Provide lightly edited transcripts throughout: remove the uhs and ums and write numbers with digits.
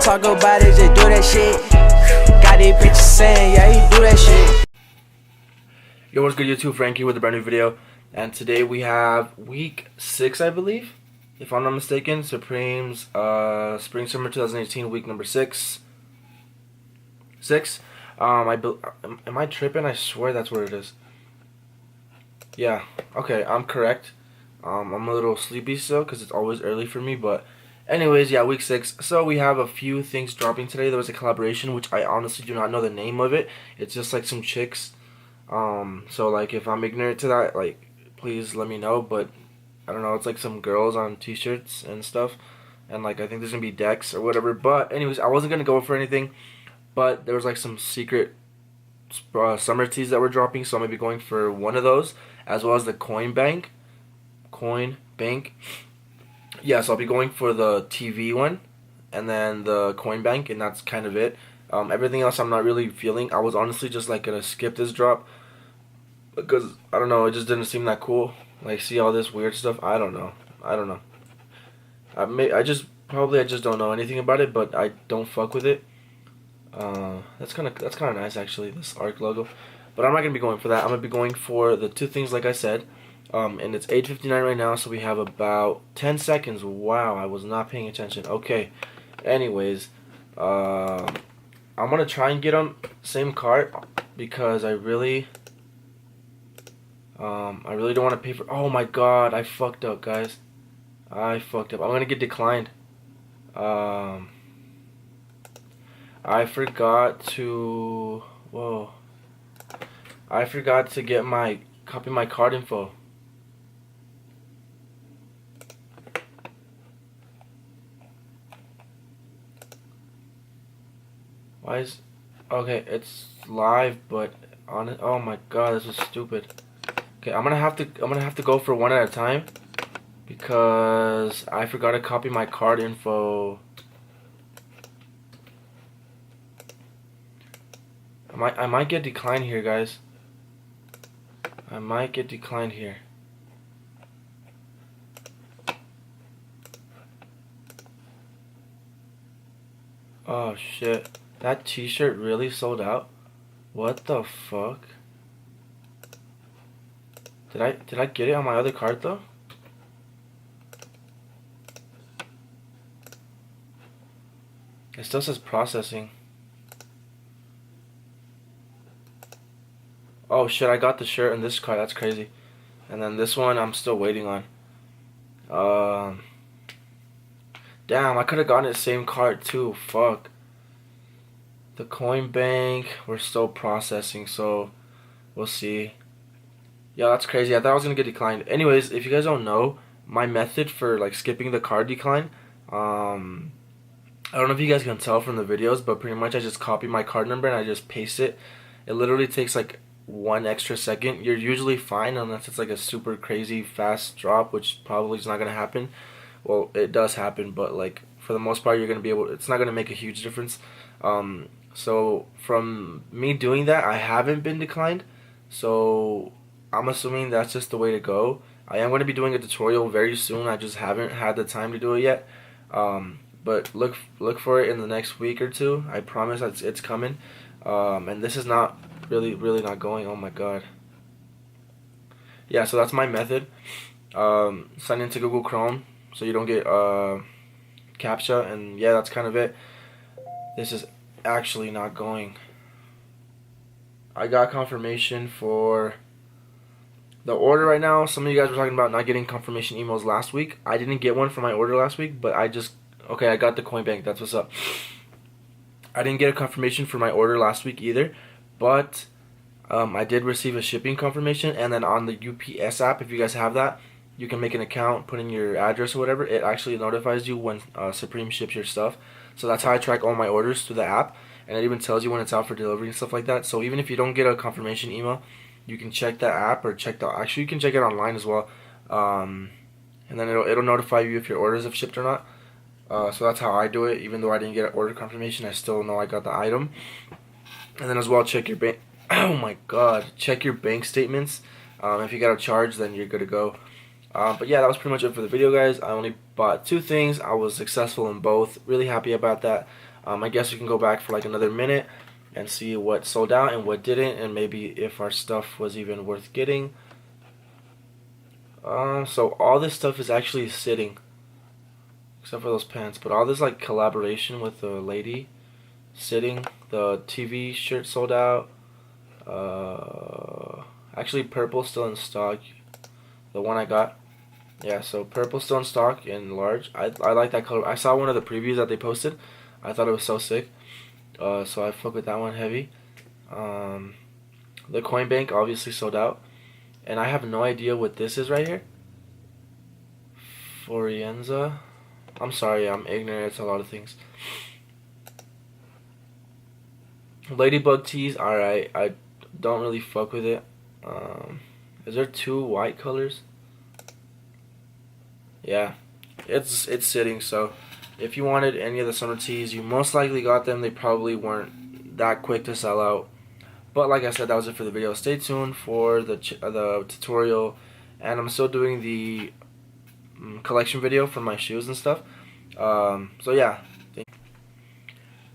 talk about it, just do that shit. Got these bitches saying, yeah, he do that shit. Yo, what's good YouTube? Frankie with a brand new video. And today we have week 6, I believe, if I'm not mistaken. Supreme's Spring Summer 2018 week number 6. Am I tripping? I swear that's what it is. Yeah, okay, I'm correct. I'm a little sleepy still because it's always early for me, but anyways, yeah, week 6. So we have a few things dropping today. There was a collaboration which I honestly do not know the name of it. It's just like some chicks. So like if I'm ignorant to that, like please let me know, but I don't know, it's like some girls on t-shirts and stuff, and like I think there's gonna be decks or whatever. But anyways, I wasn't gonna go for anything, but there was like some secret summer teas that were dropping, so I'm gonna be going for one of those, as well as the coin bank. Yeah, so I'll be going for the TV one and then the coin bank, and that's kind of it. Everything else I'm not really feeling. I was honestly just like gonna skip this drop because I don't know, it just didn't seem that cool. Like, see all this weird stuff. I don't know. I just don't know anything about it, but I don't fuck with it. That's kind of nice actually, this ARC logo. But I'm not gonna be going for that. I'm gonna be going for the two things like I said. And it's 8:59 right now, so we have about 10 seconds. Wow, I was not paying attention. Okay. Anyways, I'm gonna try and get on same cart because I really don't want to pay for. Oh my god, I fucked up, guys. I fucked up. I'm gonna get declined. I forgot to. Whoa. I forgot to get copy my card info. Why is? Okay, it's live, but on it. Oh my god, this is stupid. Okay, I'm gonna have to go for one at a time because I forgot to copy my card info. I might get declined here, guys. I might get declined here. Oh shit. That t-shirt really sold out? What the fuck? Did I get it on my other card though? It still says processing. Oh shit, I got the shirt and this card, that's crazy. And then this one I'm still waiting on. Damn, I could have gotten the same card too, fuck. The coin bank, we're still processing, so we'll see. Yeah, that's crazy. I thought I was gonna get declined. Anyways, if you guys don't know, my method for like skipping the card decline, I don't know if you guys can tell from the videos, but pretty much I just copy my card number and I just paste it. It literally takes like 1 extra second. You're usually fine unless it's like a super crazy fast drop, which probably is not gonna happen. Well, it does happen, but like for the most part, you're gonna be able. It's not gonna make a huge difference. So from me doing that, I haven't been declined. So I'm assuming that's just the way to go. I am going to be doing a tutorial very soon. I just haven't had the time to do it yet. But look for it in the next week or two. I promise it's coming. And this is not really not going. Oh my god. Yeah, so that's my method. Sign into Google Chrome so you don't get CAPTCHA, and yeah, that's kind of it. This is actually not going. I got confirmation for the order right now. Some of you guys were talking about not getting confirmation emails last week. I didn't get one for my order last week, but I got the coin bank. That's what's up. I didn't get a confirmation for my order last week either, but I did receive a shipping confirmation. And then on the UPS app, if you guys have that, you can make an account, put in your address or whatever. It actually notifies you when Supreme ships your stuff. So that's how I track all my orders through the app, and it even tells you when it's out for delivery and stuff like that. So even if you don't get a confirmation email, you can check that app or actually you can check it online as well, and then it'll notify you if your orders have shipped or not. So that's how I do it. Even though I didn't get an order confirmation, I still know I got the item. And then as well, check your bank. Oh my god, check your bank statements. If you got a charge, then you're good to go. But yeah, that was pretty much it for the video, guys. I only bought 2 things. I was successful in both. Really happy about that. I guess we can go back for like another minute and see what sold out and what didn't, and maybe if our stuff was even worth getting. So all this stuff is actually sitting, except for those pants. But all this like collaboration with the lady sitting. The TV shirt sold out. Actually, purple still in stock. The one I got. Yeah, so purple still in stock in large. I like that color. I saw one of the previews that they posted. I thought it was so sick. So I fuck with that one heavy. The Coin Bank obviously sold out. And I have no idea what this is right here. Forienza. I'm sorry, I'm ignorant. It's a lot of things. Ladybug tees, alright. I don't really fuck with it. Is there 2 white colors? Yeah, it's sitting. So if you wanted any of the summer tees, you most likely got them. They probably weren't that quick to sell out. But like I said, that was it for the video. Stay tuned for the tutorial, and I'm still doing the collection video for my shoes and stuff. So yeah.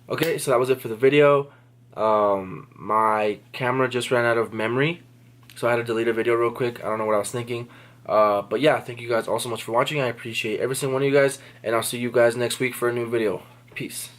Okay, so that was it for the video. My camera just ran out of memory, so I had to delete a video real quick. I don't know what I was thinking. But yeah, thank you guys all so much for watching. I appreciate every single one of you guys, and I'll see you guys next week for a new video. Peace.